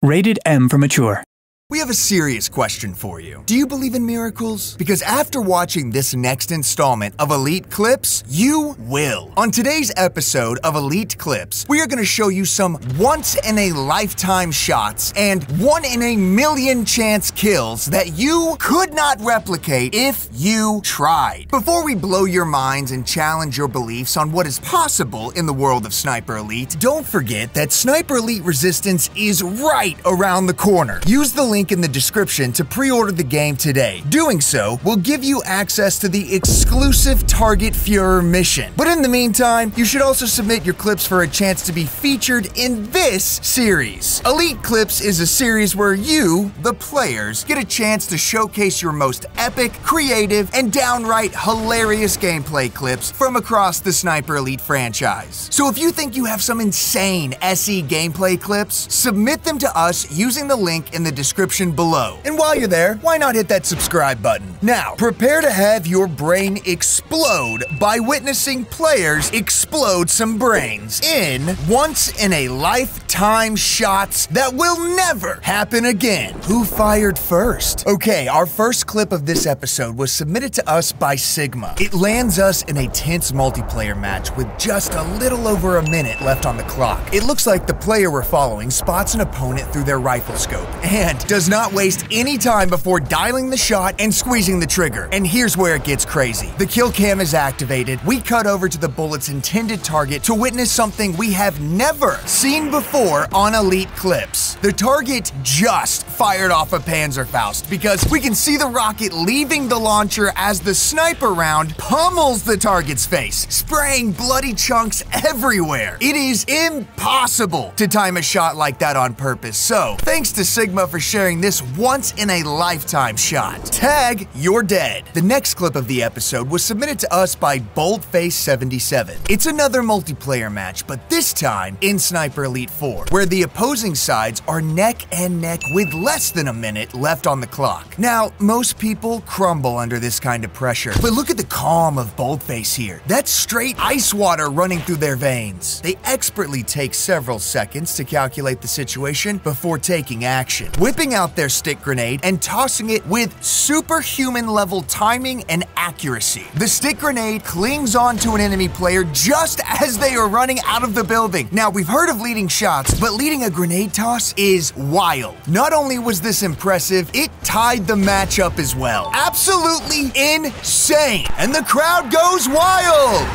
Rated M for mature. We have a serious question for you. Do you believe in miracles? Because after watching this next installment of Elite Clips, you will. On today's episode of Elite Clips, we are going to show you some once-in-a-lifetime shots and one-in-a-million chance kills that you could not replicate if you tried. Before we blow your minds and challenge your beliefs on what is possible in the world of Sniper Elite, don't forget that Sniper Elite Resistance is right around the corner. Use the link in the description to pre-order the game today. Doing so will give you access to the exclusive Target Führer mission. But in the meantime, you should also submit your clips for a chance to be featured in this series. Elite Clips is a series where you, the players, get a chance to showcase your most epic, creative, and downright hilarious gameplay clips from across the Sniper Elite franchise. So if you think you have some insane SE gameplay clips, submit them to us using the link in the description below. And while you're there, why not hit that subscribe button? Now, prepare to have your brain explode by witnessing players explode some brains in once-in-a-lifetime shots that will never happen again. Who fired first? Okay, our first clip of this episode was submitted to us by Sigma. It lands us in a tense multiplayer match with just a little over a minute left on the clock. It looks like the player we're following spots an opponent through their rifle scope and does not waste any time before dialing the shot and squeezing the trigger. And here's where it gets crazy. The kill cam is activated. We cut over to the bullet's intended target to witness something we have never seen before on Elite Clips. The target just fired off a Panzerfaust because we can see the rocket leaving the launcher as the sniper round pummels the target's face, spraying bloody chunks everywhere. It is impossible to time a shot like that on purpose. So, thanks to Sigma for sharing this once-in-a-lifetime shot. Tag, you're dead. The next clip of the episode was submitted to us by Boldface77. It's another multiplayer match, but this time in Sniper Elite 4, where the opposing sides are neck and neck with less than a minute left on the clock. Now, most people crumble under this kind of pressure, but look at the calm of Boldface here. That's straight ice water running through their veins. They expertly take several seconds to calculate the situation before taking action, whipping out their stick grenade and tossing it with superhuman level timing and accuracy. The stick grenade clings onto an enemy player just as they are running out of the building. Now, we've heard of leading shots, but leading a grenade toss is wild. Not only was this impressive, it tied the match up as well. Absolutely insane, and the crowd goes wild!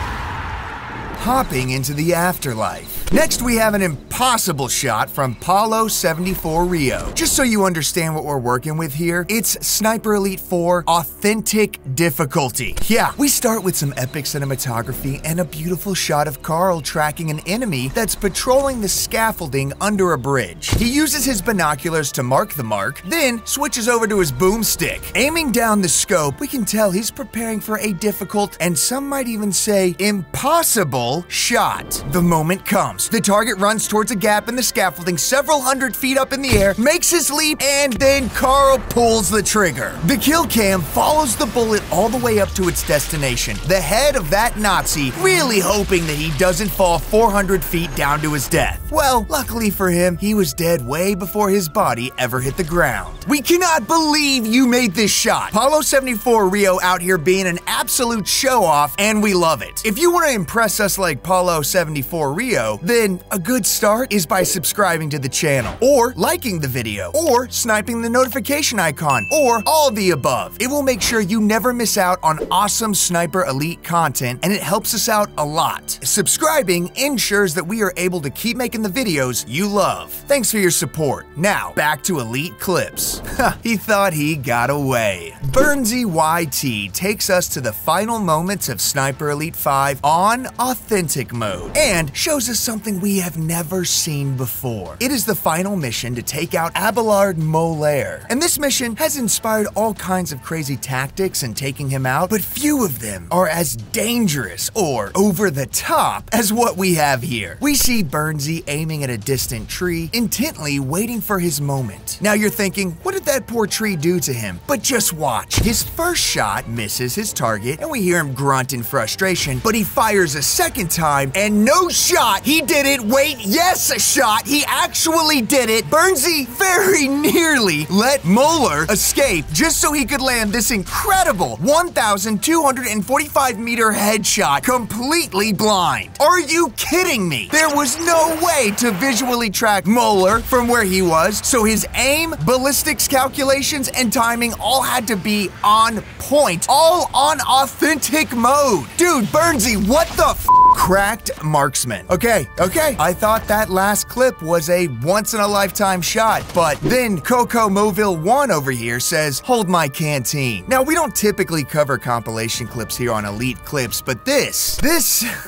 Hopping into the afterlife. Next, we have an impossible shot from Paulo74 Rio. Just so you understand what we're working with here, it's Sniper Elite 4 Authentic Difficulty. Yeah, we start with some epic cinematography and a beautiful shot of Carl tracking an enemy that's patrolling the scaffolding under a bridge. He uses his binoculars to mark the mark, then switches over to his boomstick. Aiming down the scope, we can tell he's preparing for a difficult, and some might even say impossible, shot. The moment comes. The target runs towards a gap in the scaffolding several hundred feet up in the air, makes his leap, and then Carl pulls the trigger. The kill cam follows the bullet all the way up to its destination, the head of that Nazi, really hoping that he doesn't fall 400 feet down to his death. Well, luckily for him, he was dead way before his body ever hit the ground. We cannot believe you made this shot. Paulo74 Rio out here being an absolute show-off, and we love it. If you want to impress us like Paulo74 Rio, then a good start is by subscribing to the channel, or liking the video, or sniping the notification icon, or all the above. It will make sure you never miss out on awesome Sniper Elite content, and it helps us out a lot. Subscribing ensures that we are able to keep making the videos you love. Thanks for your support. Now, back to Elite Clips. He thought he got away. Burnsy YT takes us to the final moments of Sniper Elite 5 on Authentic mode, and shows us something we have never seen before. It is the final mission to take out Abelard Molaire, and this mission has inspired all kinds of crazy tactics in taking him out, but few of them are as dangerous or over the top as what we have here. We see Burnsy aiming at a distant tree, intently waiting for his moment. Now you're thinking, what did that poor tree do to him? But just watch. His first shot misses his target, and we hear him grunt in frustration, but he fires a second time, and no shot, he did it. Wait, yes, a shot. He actually did it. Burnsy very nearly let Moeller escape just so he could land this incredible 1,245 meter headshot completely blind. Are you kidding me? There was no way to visually track Moeller from where he was, so his aim, ballistics calculations, and timing all had to be on point, all on authentic mode. Dude, Burnsy, what the f? Cracked marksman. Okay, I thought that last clip was a once-in-a-lifetime shot, but then Coco Moville 1 over here says, hold my canteen. Now, we don't typically cover compilation clips here on Elite Clips, but this,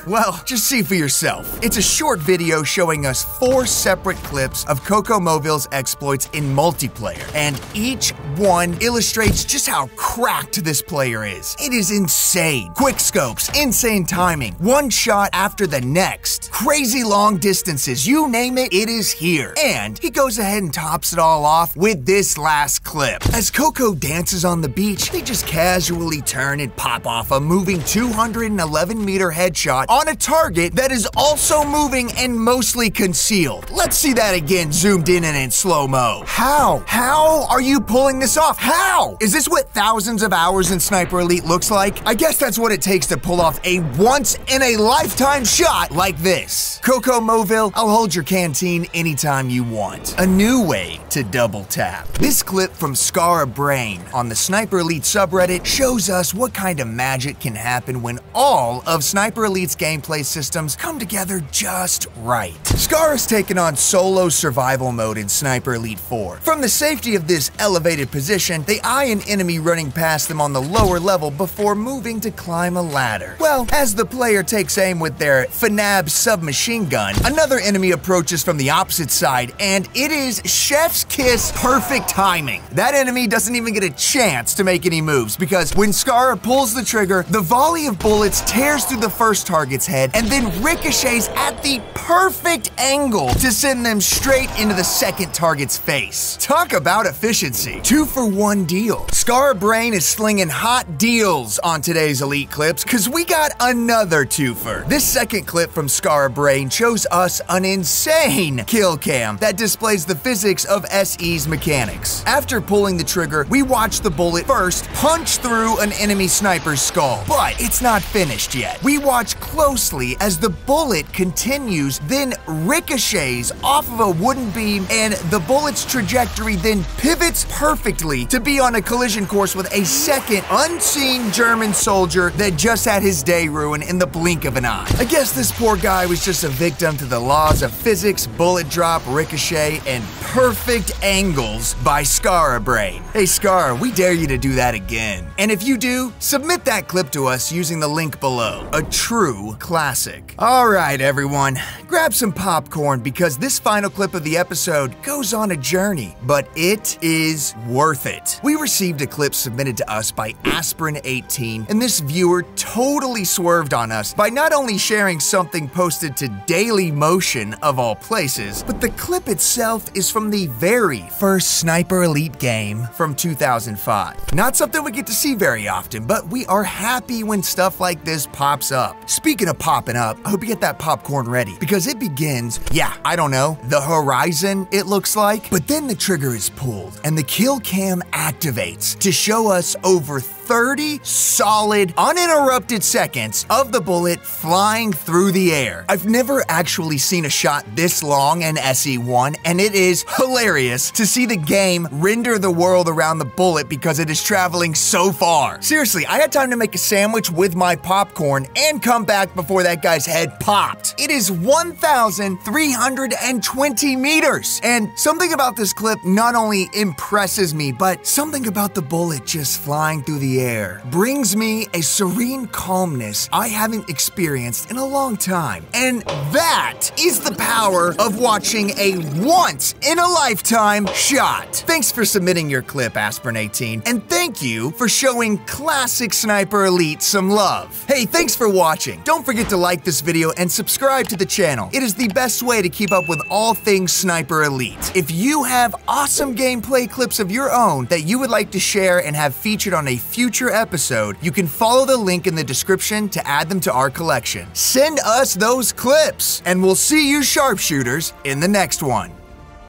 well, just see for yourself. It's a short video showing us 4 separate clips of Coco Moville's exploits in multiplayer, and each one illustrates just how cracked this player is. It is insane. Quick scopes, insane timing, one shot after the next, crazy long distances, you name it, it is here. And he goes ahead and tops it all off with this last clip. As Coco dances on the beach, they just casually turn and pop off a moving 211 meter headshot on a target that is also moving and mostly concealed. Let's see that again, zoomed in and in slow-mo. How are you pulling this off? How? Is this what thousands of hours in Sniper Elite looks like? I guess that's what it takes to pull off a once-in-a-lifetime shot like this. Coco Moville, I'll hold your canteen anytime you want. A new way to double tap. This clip from Scar Brain on the Sniper Elite subreddit shows us what kind of magic can happen when all of Sniper Elite's gameplay systems come together just right. Scar has taken on solo survival mode in Sniper Elite 4. From the safety of this elevated position, they eye an enemy running past them on the lower level before moving to climb a ladder. Well, as the player takes aim with their FNAB submachine gun, another enemy approaches from the opposite side, and it is chef's kiss perfect timing. That enemy doesn't even get a chance to make any moves because when Scar pulls the trigger, the volley of bullets tears through the first target's head and then ricochets at the perfect angle to send them straight into the second target's face. Talk about efficiency. 2-for-1 deal. Scar Brain is slinging hot deals on today's Elite Clips because we got another twofer. This second clip from Scar Brain shows us an insane kill cam that displays the physics of SE's mechanics. After pulling the trigger, we watch the bullet first punch through an enemy sniper's skull, but it's not finished yet. We watch closely as the bullet continues, then ricochets off of a wooden beam, and the bullet's trajectory then pivots perfectly to be on a collision course with a second unseen German soldier that just had his day ruined in the blink of an eye. I guess this poor guy was just a victim to the laws of physics, bullet drop, ricochet, and perfect angles by Scar Brain. Hey Scar, we dare you to do that again. And if you do, submit that clip to us using the link below. A true classic. Alright everyone, grab some popcorn because this final clip of the episode goes on a journey, but it is worth it. We received a clip submitted to us by Aspirin18, and this viewer totally swerved on us by not only sharing something posted to Daily Motion of all places, but the clip itself is from the very first Sniper Elite game from 2005. Not something we get to see very often, but we are happy when stuff like this pops up. Speaking of popping up, I hope you get that popcorn ready because it begins, I don't know, the horizon it looks like, but then the trigger is pulled and the kill cam activates to show us over 30 solid, uninterrupted seconds of the bullet flying through the air. I've never actually seen a shot this long in SE1, and it is hilarious to see the game render the world around the bullet because it is traveling so far. Seriously, I had time to make a sandwich with my popcorn and come back before that guy's head popped. It is 1,320 meters, and something about this clip not only impresses me, but something about the bullet just flying through the air brings me a serene calmness I haven't experienced in a long time. And that is the power of watching a once-in-a-lifetime shot. Thanks for submitting your clip, Aspirin18, and thank you for showing classic Sniper Elite some love. Hey, thanks for watching. Don't forget to like this video and subscribe to the channel. It is the best way to keep up with all things Sniper Elite. If you have awesome gameplay clips of your own that you would like to share and have featured on a future future episode, you can follow the link in the description to add them to our collection. Send us those clips, and we'll see you sharpshooters in the next one.